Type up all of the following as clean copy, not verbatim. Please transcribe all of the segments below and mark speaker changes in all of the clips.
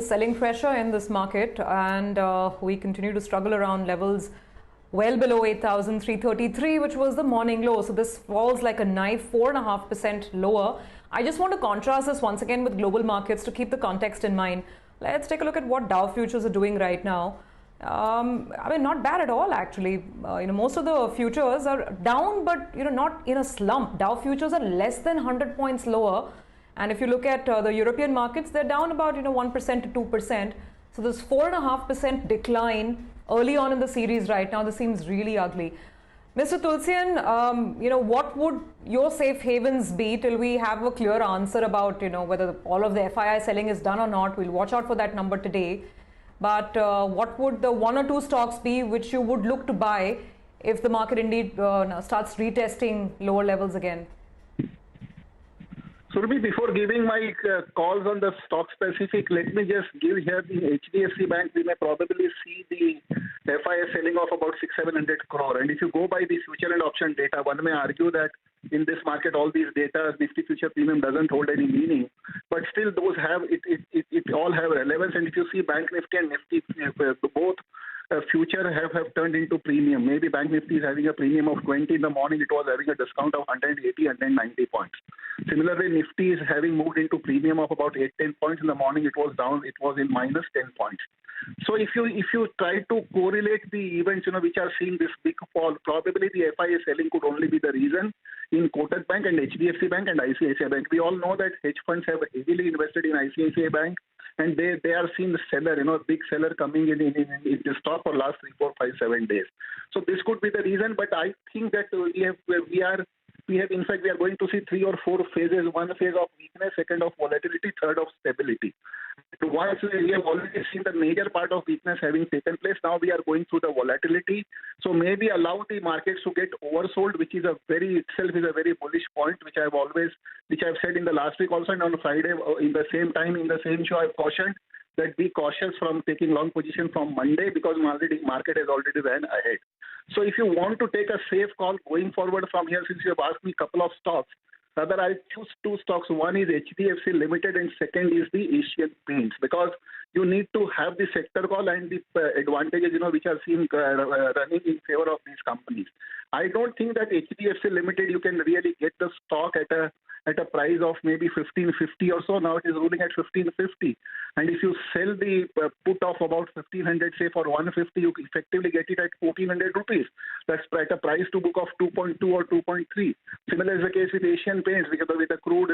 Speaker 1: Selling pressure in this market, and we continue to struggle around levels well below 8,333, which was the morning low. So this falls like a knife, 4.5% lower. I just want to contrast this once again with global markets to keep the context in mind. Let's take a look at what Dow futures are doing right now. I mean, not bad at all, actually. Most of the futures are down, but not in a slump. Dow futures are less than 100 points lower. And if you look at the European markets, they're down about 1% to 2%. So this 4.5% decline early on in the series right now, this seems really ugly. Mr. Tulsian, what would your safe havens be till we have a clear answer about whether all of the FII selling is done or not? We'll watch out for that number today. But what would the one or two stocks be which you would look to buy if the market indeed starts retesting lower levels again?
Speaker 2: Surabhi, before giving my calls on the stock specific, let me just give here the HDFC Bank. We may probably see the FII selling of about 600-700 crore. And if you go by the future and option data, one may argue that in this market, all these data, Nifty future premium doesn't hold any meaning. But still, those have it all have relevance. And if you see Bank Nifty and Nifty, both future have turned into premium. Maybe Bank Nifty is having a premium of 20 in the morning. It was having a discount of 180, 190 points. Similarly, Nifty is having moved into premium of about 8-10 points in the morning. It was down. It was in minus 10 points. So if you try to correlate the events, which are seeing this big fall, probably the FII selling could only be the reason in Kotak Bank and HDFC Bank and ICICI Bank. We all know that hedge funds have heavily invested in ICICI Bank. And they are seeing the seller, big seller coming in the stock for last 3, 4, 5, 7 days. So this could be the reason. But I think that we are going to see 3 or 4 phases. One phase of weakness, second of volatility, third of stability. Once we have already seen the major part of weakness having taken place, now we are going through the volatility. So maybe allow the markets to get oversold, which is a very bullish point, which I've said in the last week also, and on Friday in the same show I've cautioned that be cautious from taking long position from Monday because market has already ran ahead. So if you want to take a safe call going forward from here, since you have asked me a couple of stocks, rather I'll choose 2 stocks. One is HDFC Limited and second is the Asian Paints, because you need to have the sector call and the advantages, which are seen running in favor of these companies. I don't think that HDFC Limited, you can really get the stock at a price of maybe 1550 or so. Now it is ruling at 1550. And if you sell the put of about 1500, say for 150, you effectively get it at 1400 rupees. That's at a price to book of 2.2 or 2.3. Similar is the case with Asian Paints, because with the crude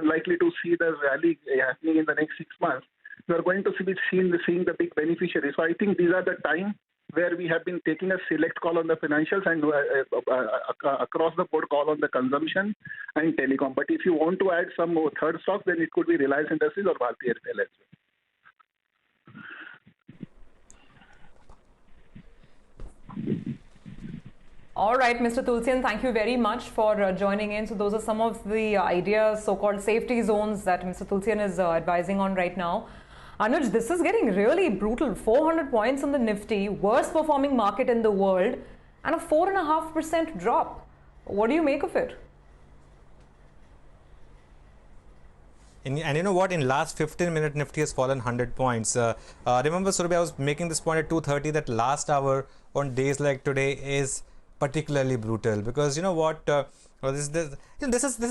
Speaker 2: likely to see the rally happening in the next 6 months. We are going to be seeing the big beneficiaries. So I think these are the time where we have been taking a select call on the financials and across the board call on the consumption and telecom. But if you want to add some more third stocks, then it could be Reliance Industries or Bharti Airtel as well.
Speaker 1: All right, Mr. Tulsian, thank you very much for joining in. So those are some of the ideas, so-called safety zones that Mr. Tulsian is advising on right now. Anuj, this is getting really brutal. 400 points on the Nifty, worst performing market in the world, and a 4.5% drop. What do you make of it?
Speaker 3: And you know what? In last 15 minutes, Nifty has fallen 100 points. Remember, Surabhi, I was making this point at 2:30 that last hour on days like today is particularly brutal, because this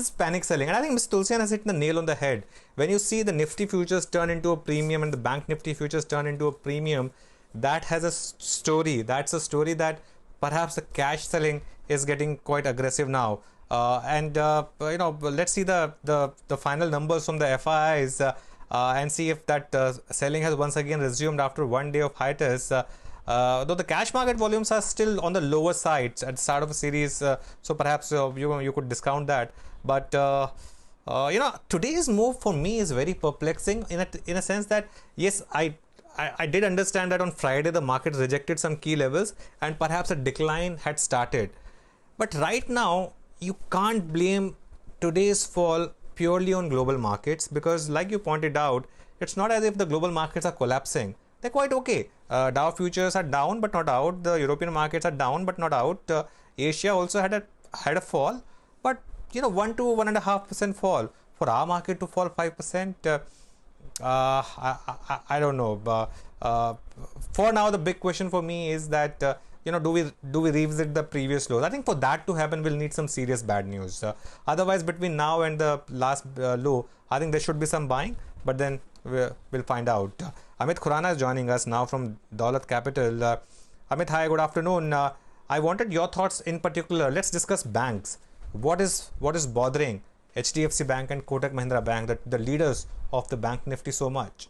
Speaker 3: is panic selling, and I think Mr. Tulsian has hit the nail on the head. When you see the Nifty futures turn into a premium and the Bank Nifty futures turn into a premium, that has a story. That's a story that perhaps the cash selling is getting quite aggressive now. Let's see the final numbers from the FIIs and see if that selling has once again resumed after 1 day of hiatus. Though the cash market volumes are still on the lower side at the start of a series, so perhaps you could discount that. But today's move for me is very perplexing in a sense that yes, I did understand that on Friday the market rejected some key levels and perhaps a decline had started. But right now you can't blame today's fall purely on global markets, because like you pointed out, it's not as if the global markets are collapsing. They're quite okay. Dow futures are down but not out. The European markets are down but not out. Asia also had a fall, but 1 to 1.5% fall. For our market to fall 5%, I don't know. For now, the big question for me is that do we revisit the previous lows? I think for that to happen, we'll need some serious bad news. Otherwise, between now and the last low, I think there should be some buying. But then we'll find out. Amit Khurana is joining us now from Daulat Capital. Amit, hi, good afternoon. I wanted your thoughts in particular. Let's discuss banks. What is bothering HDFC Bank and Kotak Mahindra Bank, the leaders of the Bank Nifty, so much?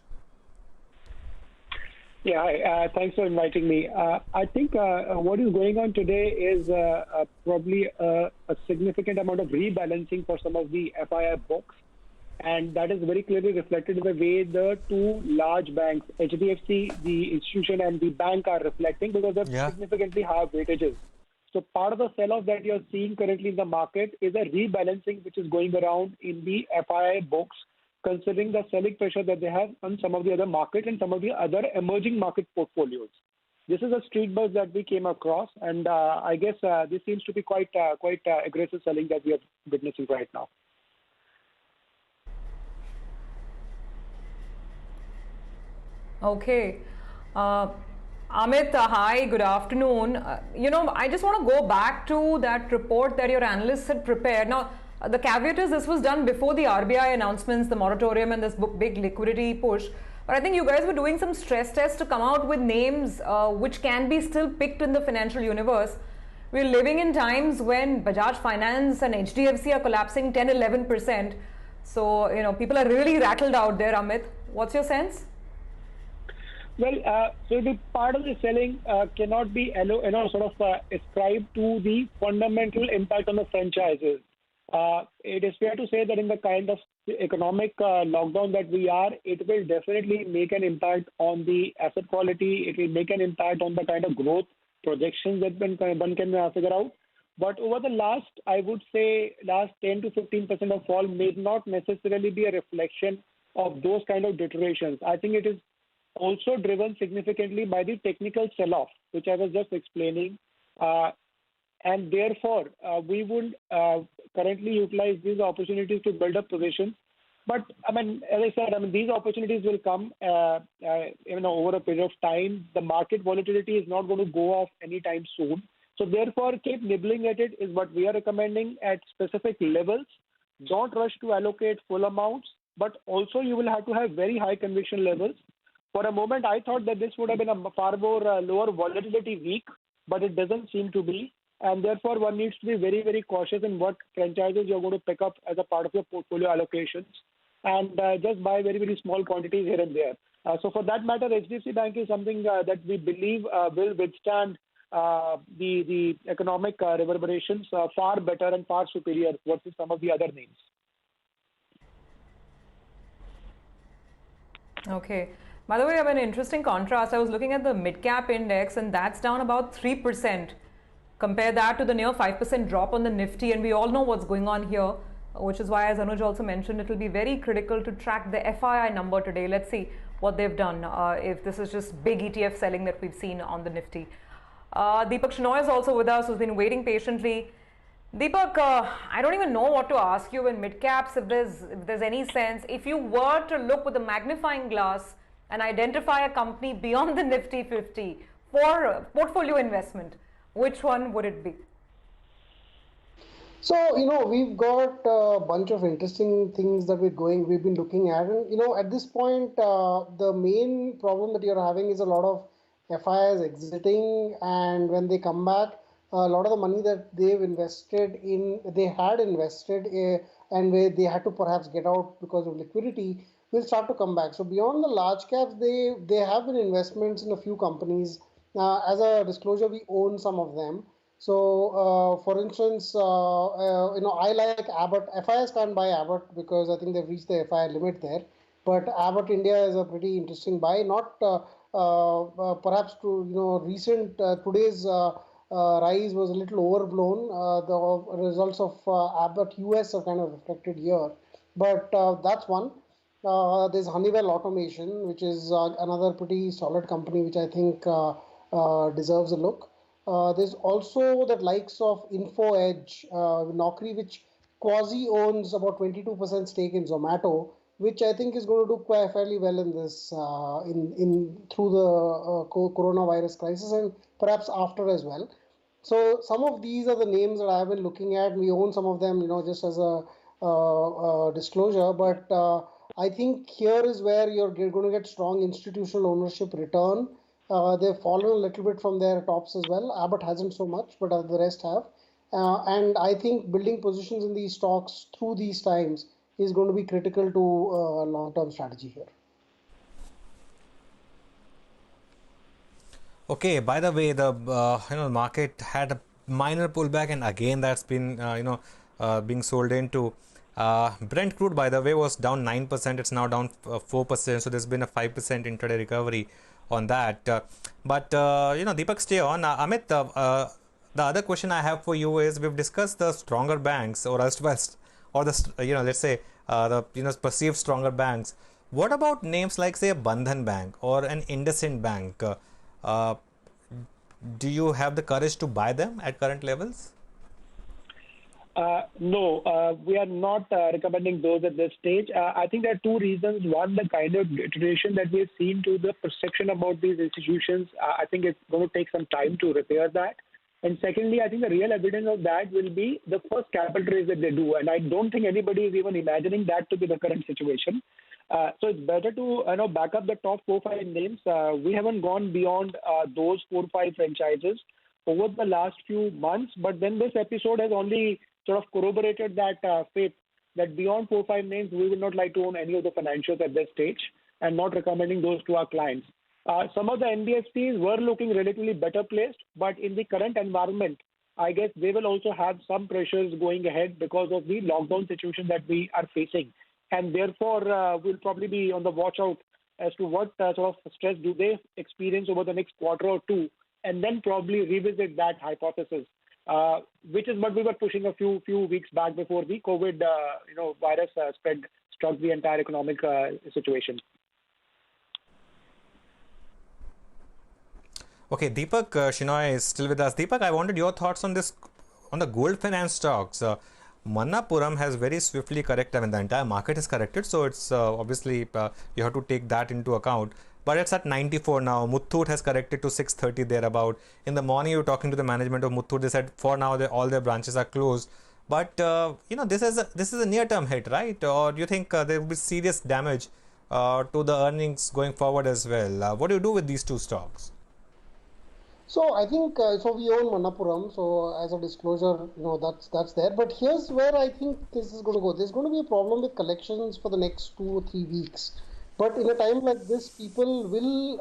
Speaker 4: Yeah, hi, thanks for inviting me. I think what is going on today is probably a significant amount of rebalancing for some of the FII books. And that is very clearly reflected in the way the two large banks, HDFC, the institution, and the bank are reflecting, because they're significantly higher weightages. So part of the sell-off that you're seeing currently in the market is a rebalancing which is going around in the FII books, considering the selling pressure that they have on some of the other markets and some of the other emerging market portfolios. This is a street buzz that we came across, and I guess this seems to be quite aggressive selling that we are witnessing right now.
Speaker 1: Okay. Amit, hi, good afternoon. I just want to go back to that report that your analysts had prepared. Now, the caveat is this was done before the RBI announcements, the moratorium, and this big liquidity push. But I think you guys were doing some stress tests to come out with names which can be still picked in the financial universe. We're living in times when Bajaj Finance and HDFC are collapsing 10-11%. So, people are really rattled out there, Amit. What's your sense?
Speaker 4: Well, so the part of the selling cannot be ascribed to the fundamental impact on the franchises. It is fair to say that in the kind of economic lockdown that we are, it will definitely make an impact on the asset quality. It will make an impact on the kind of growth projections that one can figure out. But over the last 10 to 15% of fall may not necessarily be a reflection of those kind of deteriorations. I think it is also driven significantly by the technical sell-off, which I was just explaining. And therefore, we would currently utilize these opportunities to build up positions. But, as I said, these opportunities will come over a period of time. The market volatility is not going to go off anytime soon. So therefore, keep nibbling at it is what we are recommending at specific levels. Don't rush to allocate full amounts, but also you will have to have very high conviction levels. For a moment, I thought that this would have been a far more lower volatility week, but it doesn't seem to be. And therefore, one needs to be very, very cautious in what franchises you're going to pick up as a part of your portfolio allocations, and just buy very, very small quantities here and there. So for that matter, HDFC Bank is something that we believe will withstand the economic reverberations far better and far superior versus some of the other names.
Speaker 1: Okay. By the way, I have an interesting contrast. I was looking at the mid-cap index, and that's down about 3%. Compare that to the near 5% drop on the Nifty, and we all know what's going on here, which is why, as Anuj also mentioned, it will be very critical to track the FII number today. Let's see what they've done, if this is just big ETF selling that we've seen on the Nifty. Deepak Shenoy is also with us, who's been waiting patiently. Deepak, I don't even know what to ask you in mid-caps, if there's any sense. If you were to look with a magnifying glass and identify a company beyond the Nifty 50 for portfolio investment, which one would it be?
Speaker 5: So, we've got a bunch of interesting things that we've been looking at. And, at this point, the main problem that you're having is a lot of FIs exiting. And when they come back, a lot of the money that they had invested and where they had to perhaps get out because of liquidity will start to come back. So beyond the large caps, they have been investments in a few companies. As a disclosure, we own some of them. So, for instance, I like Abbott. FIs can't buy Abbott because I think they've reached the FI limit there. But Abbott India is a pretty interesting buy. Not perhaps to recent today's rise was a little overblown. The results of Abbott US are kind of reflected here. But that's one. There's Honeywell Automation, which is another pretty solid company, which I think deserves a look. There's also the likes of InfoEdge, Naukri, which quasi owns about 22% stake in Zomato. which I think is going to do quite fairly well in this through the coronavirus crisis and perhaps after as well. So some of these are the names that I've been looking at. We own some of them, just as a disclosure. But I think here is where you're going to get strong institutional ownership return. They've fallen a little bit from their tops as well. Abbott hasn't so much, but the rest have. And I think building positions in these stocks through these times is going to be critical to long-term strategy here.
Speaker 3: Okay, by the way, the market had a minor pullback, and again that's been being sold into. Brent crude, by the way, was down 9%. It's now down 4%. So there's been a 5% intraday recovery on that. But Deepak, stay on. Amit, the other question I have for you is, we've discussed the stronger banks, or or the let's say the perceived stronger banks. What about names like, say, a Bandhan Bank or an IndusInd Bank? Do you have the courage to buy them at current levels?
Speaker 4: No, we are not recommending those at this stage. I think there are two reasons. One, the kind of deterioration that we've seen to the perception about these institutions, I think it's going to take some time to repair that. And secondly, I think the real evidence of that will be the first capital raise that they do. And I don't think anybody is even imagining that to be the current situation. So it's better to back up the top 4-5 names. We haven't gone beyond those 4-5 franchises over the last few months, but then this episode has only sort of corroborated that faith that beyond 4-5 names, we would not like to own any of the financials at this stage, and not recommending those to our clients. Some of the NBFCs were looking relatively better placed, but in the current environment, I guess they will also have some pressures going ahead because of the lockdown situation that we are facing. And therefore, we'll probably be on the watch out as to what sort of stress do they experience over the next quarter or two, and then probably revisit that hypothesis, which is what we were pushing a few weeks back before the COVID virus spread struck the entire economic situation.
Speaker 3: Okay, Deepak Shinoy is still with us. Deepak, I wanted your thoughts on this, on the gold finance stocks. Manappuram has very swiftly corrected. I mean, the entire market is corrected, so it's obviously you have to take that into account. But it's at 94 now. Muthoot has corrected to 630 thereabout. In the morning, you were talking to the management of Muthoot. They said for now all their branches are closed. But this is a near-term hit, right? Or do you think there will be serious damage to the earnings going forward as well? What do you do with these two stocks?
Speaker 5: So I think we own Manappuram. So as a disclosure, that's there. But here's where I think this is going to go. There's going to be a problem with collections for the next 2 or 3 weeks. But in a time like this, people will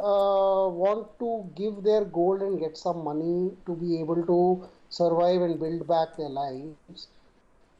Speaker 5: want to give their gold and get some money to be able to survive and build back their lives.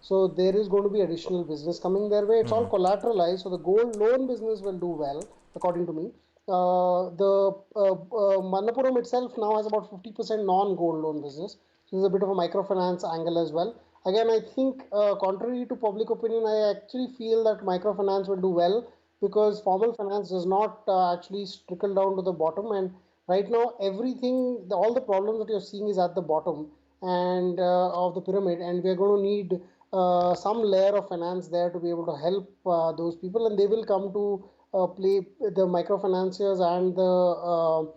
Speaker 5: So there is going to be additional business coming their way. It's all collateralized. So the gold loan business will do well, according to me. The Manappuram itself now has about 50% non-gold loan business. So there's a bit of a microfinance angle as well. Again, I think contrary to public opinion, I actually feel that microfinance will do well, because formal finance does not actually trickle down to the bottom. And right now, all the problems that you're seeing is at the bottom and of the pyramid. And we're going to need some layer of finance there to be able to help those people. And they will come to play, the microfinanciers and the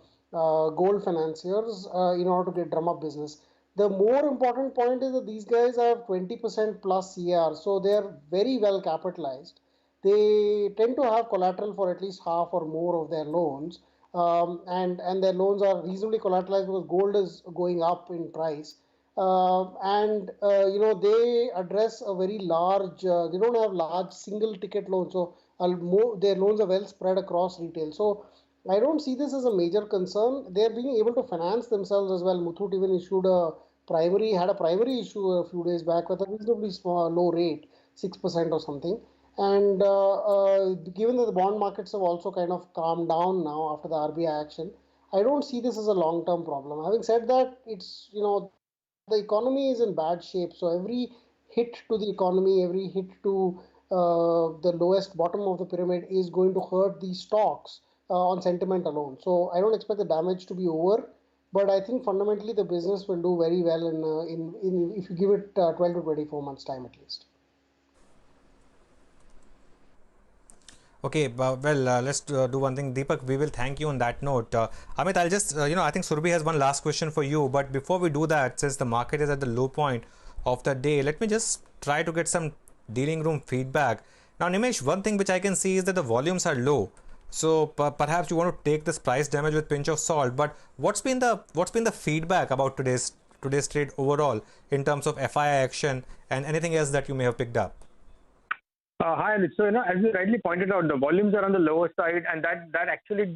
Speaker 5: gold financiers in order to drum up business. The more important point is that these guys have 20% plus CR. So they're very well capitalized. They tend to have collateral for at least half or more of their loans, and their loans are reasonably collateralized because gold is going up in price. They address a very large. They don't have large single ticket loans, so their loans are well spread across retail. So I don't see this as a major concern. They're being able to finance themselves as well. Muthoot even had a primary issue a few days back with a reasonably low rate, 6% or something. And given that the bond markets have also kind of calmed down now after the RBI action, I don't see this as a long-term problem. Having said that, it's, the economy is in bad shape. So every hit to the economy, every hit to the lowest bottom of the pyramid is going to hurt these stocks on sentiment alone. So I don't expect the damage to be over, but I think fundamentally the business will do very well in if you give it 12 to 24 months time at least.
Speaker 3: Okay, let's do one thing. Deepak, we will thank you on that note. Amit, I'll just, I think Surabhi has one last question for you. But before we do that, since the market is at the low point of the day, let me just try to get some dealing room feedback. Now, Nimesh, one thing which I can see is that the volumes are low. So perhaps you want to take this price damage with pinch of salt. But what's been the feedback about today's trade overall in terms of FII action and anything else that you may have picked up?
Speaker 6: Hi, Amit. So, as you rightly pointed out, the volumes are on the lower side, and that actually,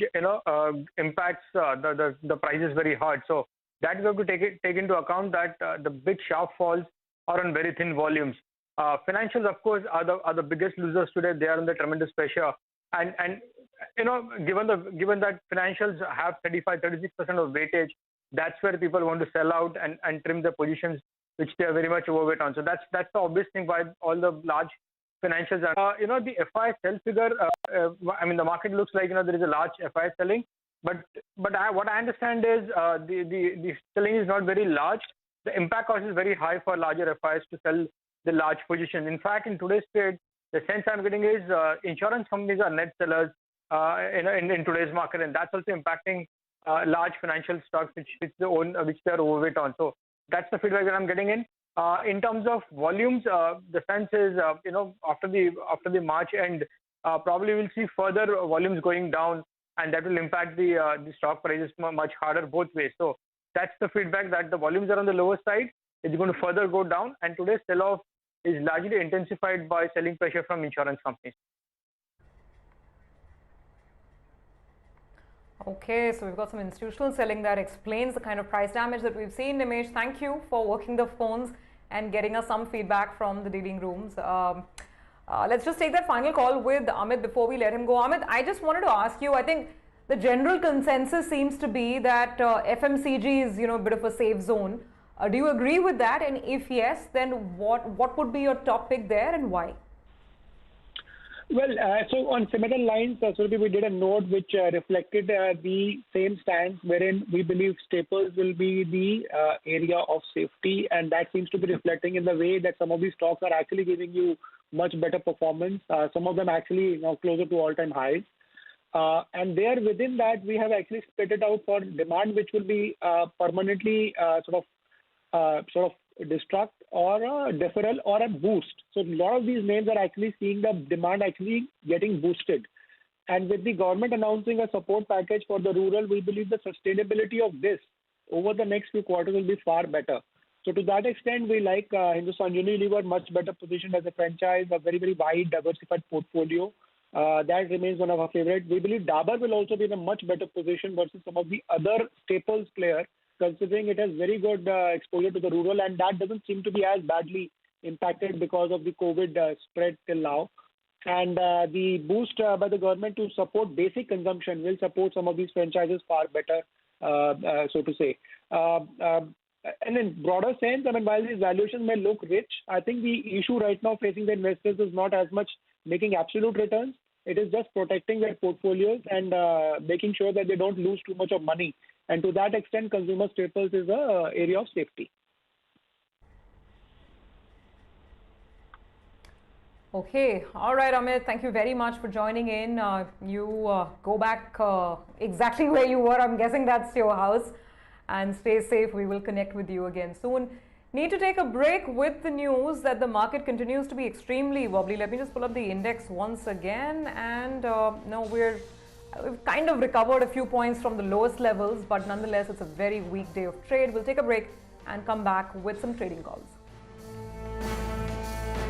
Speaker 6: impacts the prices very hard. So that we have to take into account that the big sharp falls are on very thin volumes. Financials, of course, are the biggest losers today. They are under tremendous pressure, and given that financials have 36% of weightage, that's where people want to sell out and trim their positions, which they are very much overweight on. So that's the obvious thing why all the large financials are, the FI sell figure. The market looks like there is a large FI selling, but what I understand is the selling is not very large. The impact cost is very high for larger FIs to sell the large positions. In fact, in today's trade, the sense I'm getting is insurance companies are net sellers in today's market, and that's also impacting large financial stocks which they own, which they are overweight on. So that's the feedback that I'm getting in. In terms of volumes, the sense is, after the March end, probably we'll see further volumes going down, and that will impact the stock prices much harder both ways. So that's the feedback, that the volumes are on the lower side. It's going to further go down, and today's sell-off is largely intensified by selling pressure from insurance companies.
Speaker 1: Okay, so we've got some institutional selling that explains the kind of price damage that we've seen. Nimesh, thank you for working the phones and getting us some feedback from the dealing rooms. Let's just take that final call with Amit before we let him go. Amit, I just wanted to ask you, I think the general consensus seems to be that FMCG is, a bit of a safe zone. Do you agree with that? And if yes, then what would be your top pick there and why?
Speaker 4: Well, so on similar lines, Surabhi, we did a note which reflected the same stance, wherein we believe staples will be the area of safety, and that seems to be reflecting in the way that some of these stocks are actually giving you much better performance. Some of them actually closer to all-time highs. And there within that, we have actually split it out for demand, which will be permanently sort of destruct or a deferral or a boost. So a lot of these names are actually seeing the demand actually getting boosted. And with the government announcing a support package for the rural, we believe the sustainability of this over the next few quarters will be far better. So to that extent, we like Hindustan Unilever much better positioned as a franchise, a very, very wide diversified portfolio. That remains one of our favorites. We believe Dabur will also be in a much better position versus some of the other staples players, considering it has very good exposure to the rural, and that doesn't seem to be as badly impacted because of the COVID spread till now. And the boost by the government to support basic consumption will support some of these franchises far better, so to say. And in broader sense, while these valuations may look rich, I think the issue right now facing the investors is not as much making absolute returns. It is just protecting their portfolios and making sure that they don't lose too much of money. And to that extent, consumer staples is an area of safety.
Speaker 1: Okay. All right, Amit. Thank you very much for joining in. You go back exactly where you were. I'm guessing that's your house. And stay safe. We will connect with you again soon. Need to take a break with the news that the market continues to be extremely wobbly. Let me just pull up the index once again. And no, we've kind of recovered a few points from the lowest levels, but nonetheless, it's a very weak day of trade. We'll take a break and come back with some trading calls.